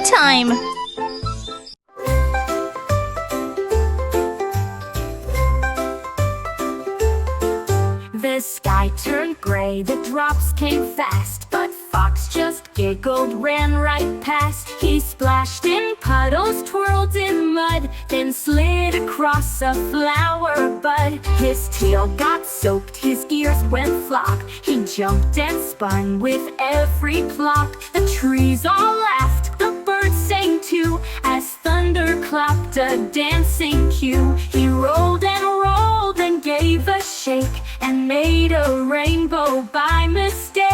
time! The sky turned gray, the drops came fast, but Fox just giggled, ran right past. He splashed in puddles, twirled in mud, then slid across a flower bud. His tail got soaked, his ears went flop. He jumped and spun with every plop. The trees all laughed, the birds sang too, as thunder clapped a dancing cue. He rolled and gave a shake, and made a rainbow by mistake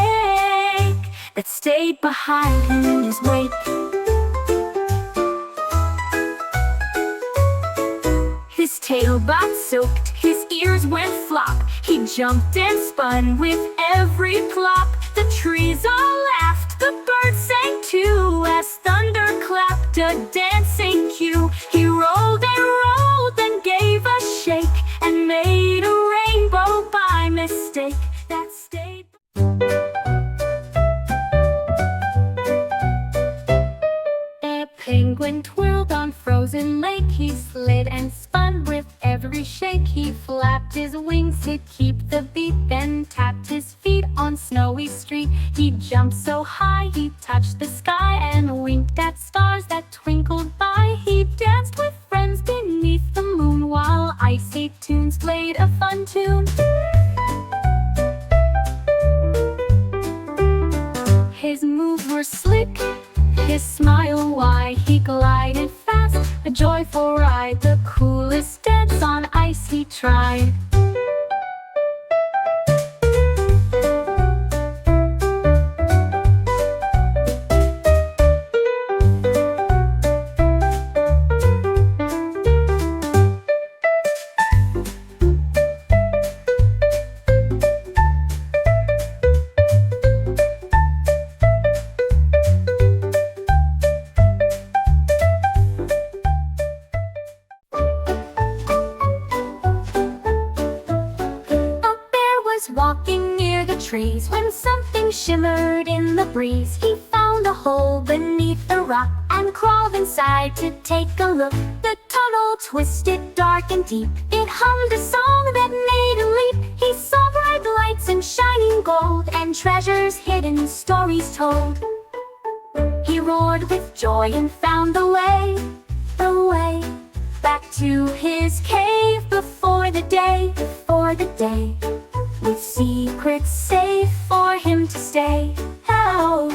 that stayed behind in his wake. His tail got soaked, his ears went flop. He jumped and spun with every plop. The trees all laughed, the birds sang too, as thunder clapped a dancing cue. He rolled and gave a shake, and made a rainbow by mistake that stayed. A penguin twirled on frozen lake. He slid and spun with every shake. He flapped his wings to keep the beat, then tapped his feet on snowy street. He jumped so high he touched the sky, and winked at stars that twinkled by. He danced with friends beneath the moon, while icy tunes played a fun tune. His moves were slick, his smile wide. He glided fast, a joyful ride. The coolest dance on ice he tried. Walking near the trees when something shimmered in the breeze. He found a hole beneath the rock and crawled inside to take a look. The tunnel twisted dark and deep. It hummed a song that made him leap. He saw bright lights and shining gold, and treasures hidden, stories told. He roared with joy and found the way back to his cave before the day, with secrets safe for him to stay. Oh.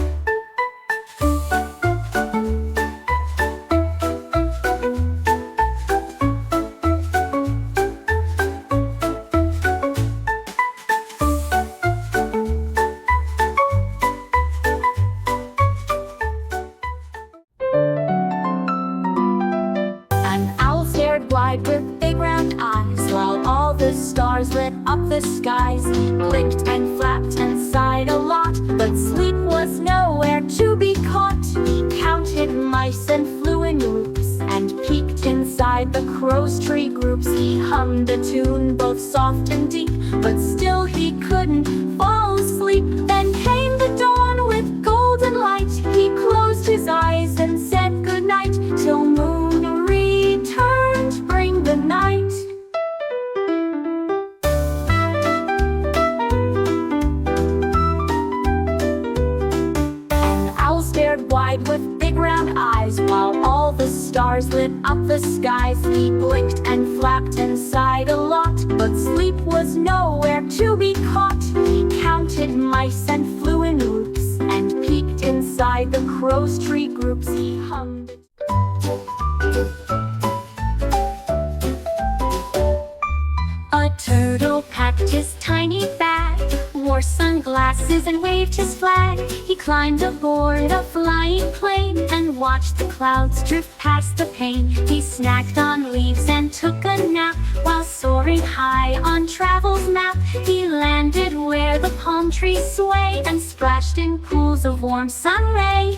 An owl stared wide with big round eyes, while all the stars lit up the skies. Blinked and flapped and sighed a lot, but sleep was nowhere to be caught. He counted mice and flew in loops, and peeked inside the crow's tree groups. He hummed a tune both soft and deep, but still he couldn't fall asleep. Then came the dawn with golden light. He closed his eyes and said goodnight, till moon returned to bring the night. Wide with big round eyes, while all the stars lit up the skies. He blinked and flapped and sighed a lot, but sleep was nowhere to be caught. He counted mice and flew in loops, and peeked inside the crow's tree groups. He hummed. A turtle packed his tiny bag, wore sunglasses and waved his flag. He climbed aboard a flying plane and watched the clouds drift past the pane. He snacked on leaves and took a nap while soaring high on travel's map. He landed where the palm trees sway and splashed in pools of warm sun ray.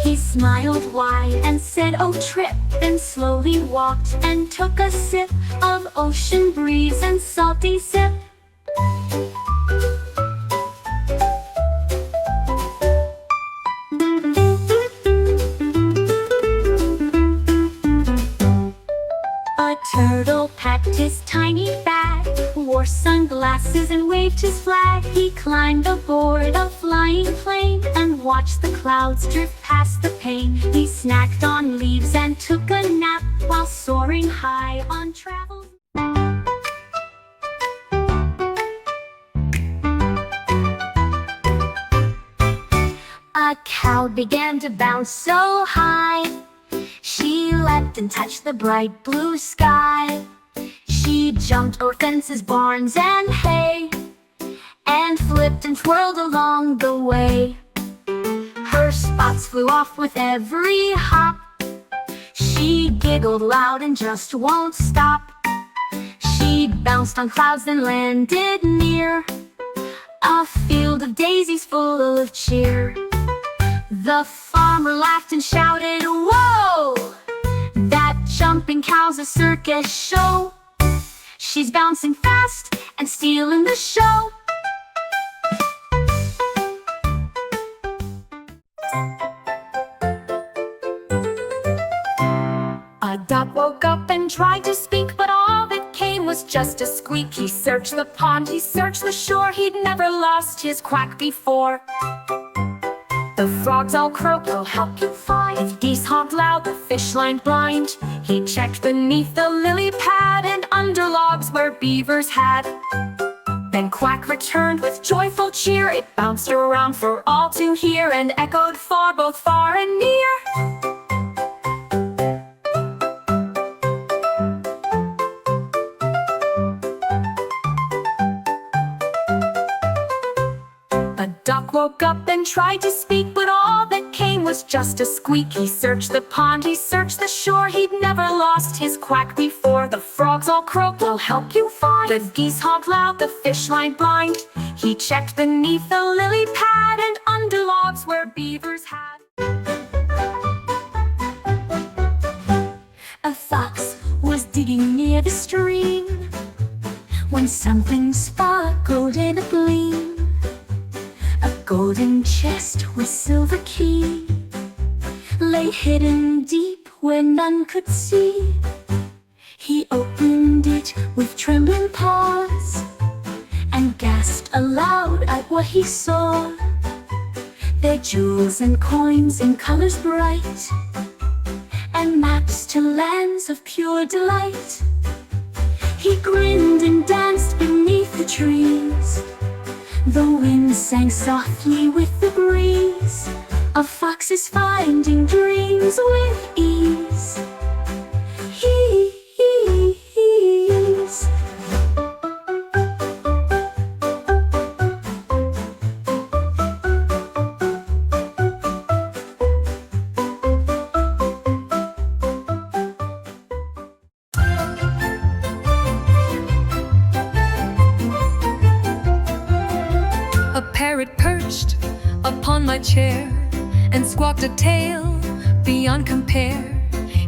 He smiled wide and said, "Oh, trip," then slowly walked and took a sip of ocean breeze and salty sip. tiny bag, wore sunglasses and waved his flag. He climbed aboard a flying plane and watched the clouds drift past the pane. He snacked on leaves and took a nap while soaring high on travel. A cow began to bounce so high, she leapt and touched the bright blue sky. She jumped over fences, barns, and hay, and flipped and twirled along the way. Her spots flew off with every hop. She giggled loud and just won't stop. She bounced on clouds and landed near a field of daisies full of cheer. The farmer laughed and shouted, "Whoa! That jumping cow's a circus show. She's bouncing fast and stealing the show." A duck woke up and tried to speak, but all that came was just a squeak. He searched the pond, he searched the shore, he'd never lost his quack before. The frogs all croaked, "We'll help you find." The geese honked loud, the fish lined blind. He checked beneath the lily pad and under logs where beavers had. Then Quack returned with joyful cheer. It bounced around for all to hear and echoed far, both far and near. A duck woke up and tried to speak, but all that came was just a squeak. He searched the pond, he searched the shore, he'd never lost his quack before. The frogs all croaked, "We'll help you find." The geese honked loud, the fish lined blind. He checked beneath the lily pad and under logs where beavers had. A fox was digging near the stream when something sparkled in a gleam. A golden chest with silver key lay hidden deep where none could see. He opened it with trembling paws and gasped aloud at what he saw. Their jewels and coins in colors bright, and maps to lands of pure delight. He grinned and danced beneath the trees. The wind sang softly with the breeze. A fox is finding dreams with ease. He's A parrot perched upon my chair and squawked a tale beyond compare.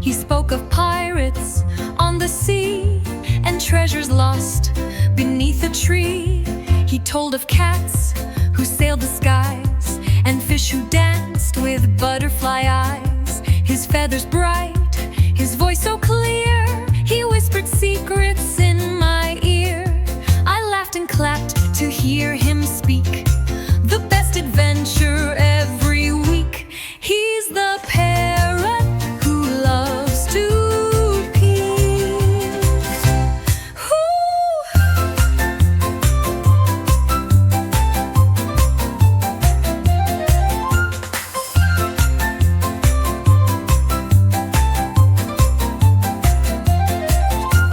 He spoke of pirates on the sea and treasures lost beneath a tree. He told of cats who sailed the skies and fish who danced with butterfly eyes. His feathers bright, his voice so clear, he whispered secrets in my ear. I laughed and clapped to hear him speak. The best adventure every week. He's the parrot who loves to peep.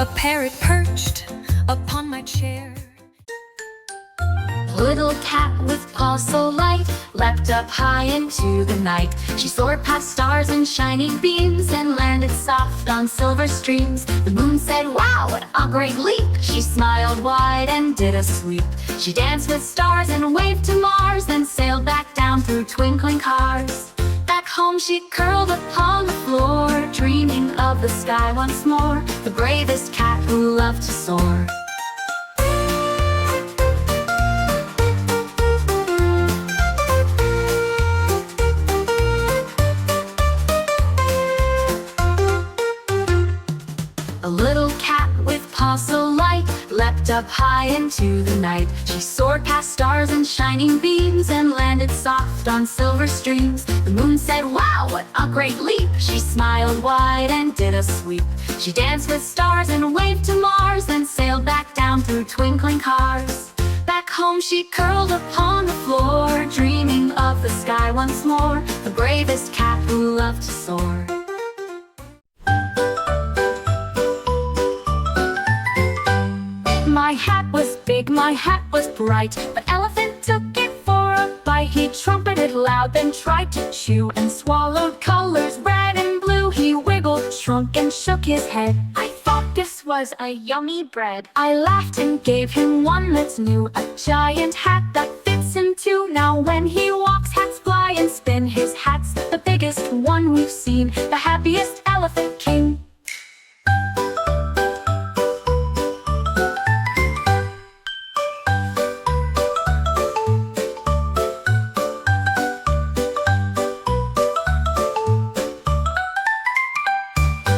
A parrot perched upon my chair. Little cat with paws so light leapt up high into the night. She soared past stars and shining beams and landed soft on silver streams. The moon said, "Wow, what a great leap!" She smiled wide and did a sweep. She danced with stars and waved to Mars, then sailed back down through twinkling cars. Back home she curled upon the floor, dreaming of the sky once more, the bravest cat who loved to soar. A little cat with paws so light light, leapt up high into the night. She soared past stars and shining beams and landed soft on silver streams. The moon said, "Wow, what a great leap!" She smiled wide and did a sweep. She danced with stars and waved to Mars, then sailed back down through twinkling cars. Back home she curled upon the floor, dreaming of the sky once more, the bravest cat who loved to soar. My hat was big, my hat was bright, but Elephant took it for a bite. He trumpeted loud, then tried to chew, and swallowed colors red and blue. He wiggled, shrunk, and shook his head. I thought this was a yummy bread. I laughed and gave him one that's new, a giant hat that fits him too. Now when he walks, hats fly and spin. His hat's the biggest one we've seen, the happiest elephant king.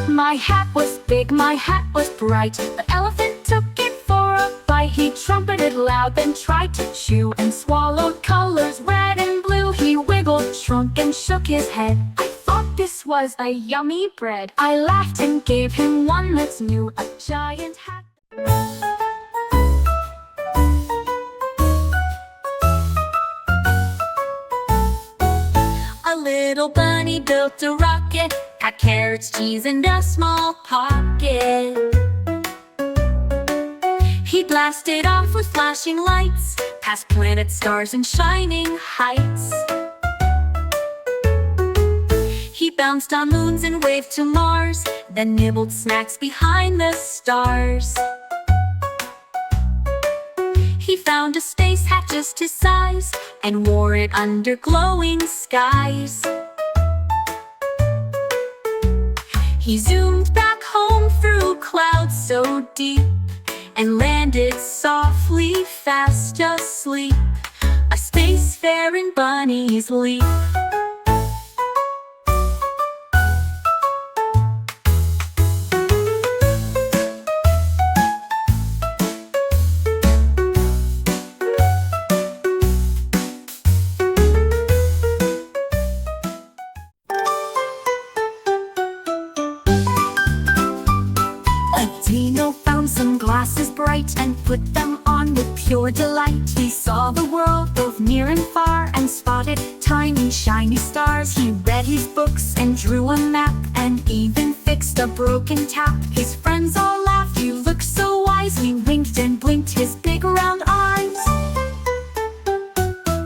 My hat was big, my hat was bright, but Elephant took it for a bite. He trumpeted loud, then tried to chew, and swallowed colors red and blue. He wiggled, shrunk, and shook his head. I thought this was a yummy bread. I laughed and gave him one that's new, a giant hat. A little bunny built a rocket, had carrots, cheese, and a small pocket. He blasted off with flashing lights, past planets, stars, and shining heights. He bounced on moons and waved to Mars, then nibbled snacks behind the stars. He found a space hat just his size, and wore it under glowing skies. He zoomed back home through clouds so deep, and landed softly, fast asleep, a spacefaring bunny's leap. And put them on with pure delight. He saw the world both near and far, and spotted tiny shiny stars. He read his books and drew a map, and even fixed a broken tap. His friends all laughed, "You look so wise." He winked and blinked his big round eyes.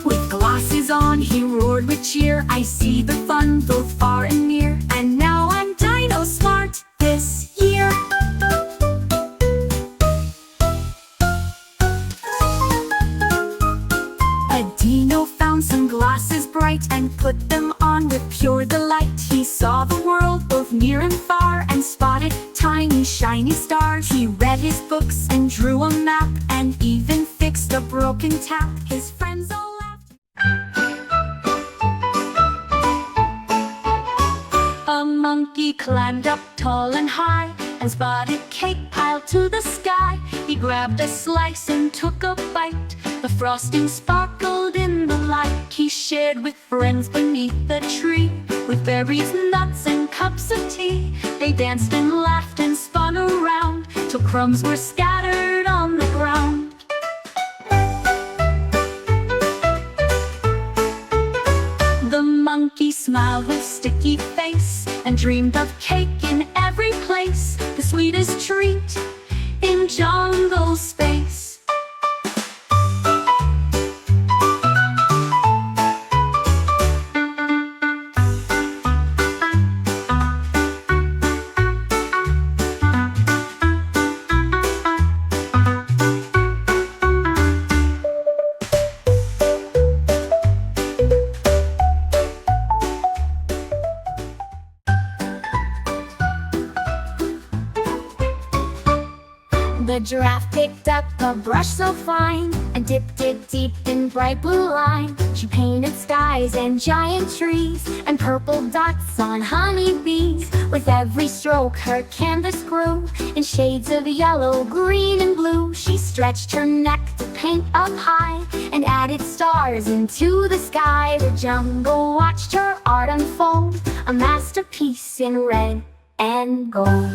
With glasses on he roared with cheer, "I see the fun both far and near, and now I'm Dino Smart this year." Sunglasses bright, and put them on with pure delight. He saw the world both near and far, and spotted tiny shiny stars. He read his books and drew a map, and even fixed a broken tap. His friends all laughed. A monkey climbed up tall and high, and spotted cake piled to the sky. He grabbed a slice and took a bite. The frosting sparkled in the light. He shared with friends beneath the tree, with berries, nuts, and cups of tea. They danced and laughed and spun around, till crumbs were scattered on the ground. The monkey smiled with sticky face, and dreamed of cake in every place, the sweetest treat in jungle space. giraffe picked up a brush so fine and dipped it deep in bright blue line. She painted skies and giant trees and purple dots on honeybees. With every stroke her canvas grew in shades of yellow, green, and blue. She stretched her neck to paint up high and added stars into the sky. The jungle watched her art unfold, a masterpiece in red and gold.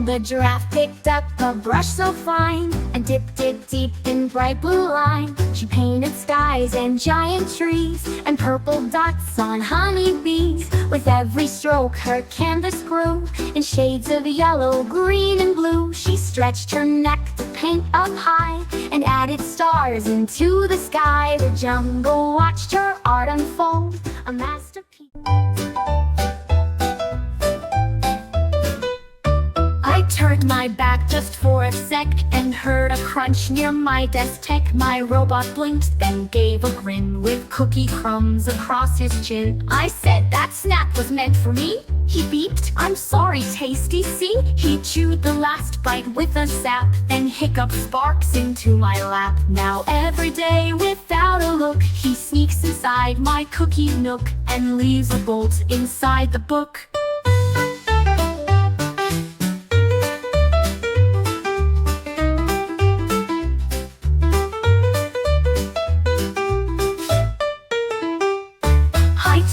The giraffe picked up a brush so fine and dipped it deep in bright blue line. She painted skies and giant trees and purple dots on honeybees. With every stroke her canvas grew in shades of yellow, green, and blue. She stretched her neck to paint up high and added stars into the sky. The jungle watched her art unfold, a masterpiece. I turned my back just for a sec and heard a crunch near my desk tech. My robot blinked, then gave a grin with cookie crumbs across his chin. I said that snack was meant for me. He beeped, I'm sorry, tasty, see? He chewed the last bite with a sap, then hiccuped sparks into my lap. Now every day without a look, he sneaks inside my cookie nook and leaves a bolt inside the book.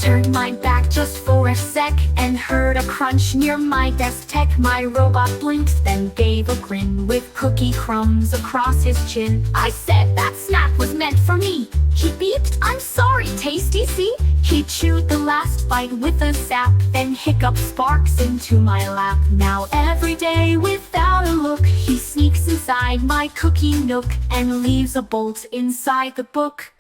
Turned my back just for a sec and heard a crunch near my desk tech. My robot blinked, then gave a grin with cookie crumbs across his chin. I said that snack was meant for me. He beeped, I'm sorry, tasty, see? He chewed the last bite with a sap, then hiccuped sparks into my lap. Now every day without a look, he sneaks inside my cookie nook and leaves a bolt inside the book.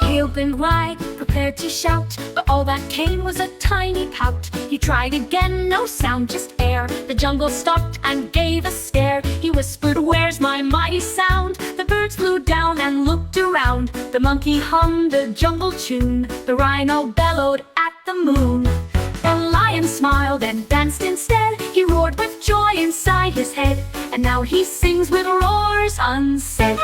He opened wide, prepared to shout, but all that came was a tiny pout. He tried again, no sound, just air. The jungle stopped and gave a stare. He whispered, where's my mighty sound? The birds flew down and looked around. The monkey hummed a jungle tune. The rhino bellowed at the moon. The lion smiled and danced instead. He roared with joy inside his head, and now he sings with roars unsaid.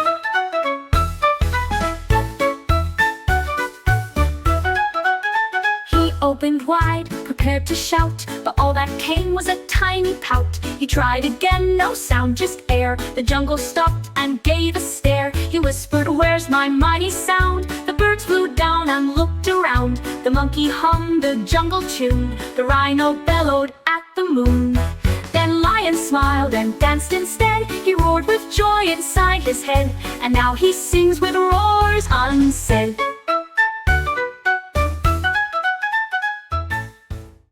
Opened wide, prepared to shout, but all that came was a tiny pout. He tried again, no sound, just air. The jungle stopped and gave a stare. He whispered, where's my mighty sound? The birds flew down and looked around. The monkey hummed a jungle tune. The rhino bellowed at the moon. Then lion smiled and danced instead. He roared with joy inside his head, and now he sings with roars unsaid.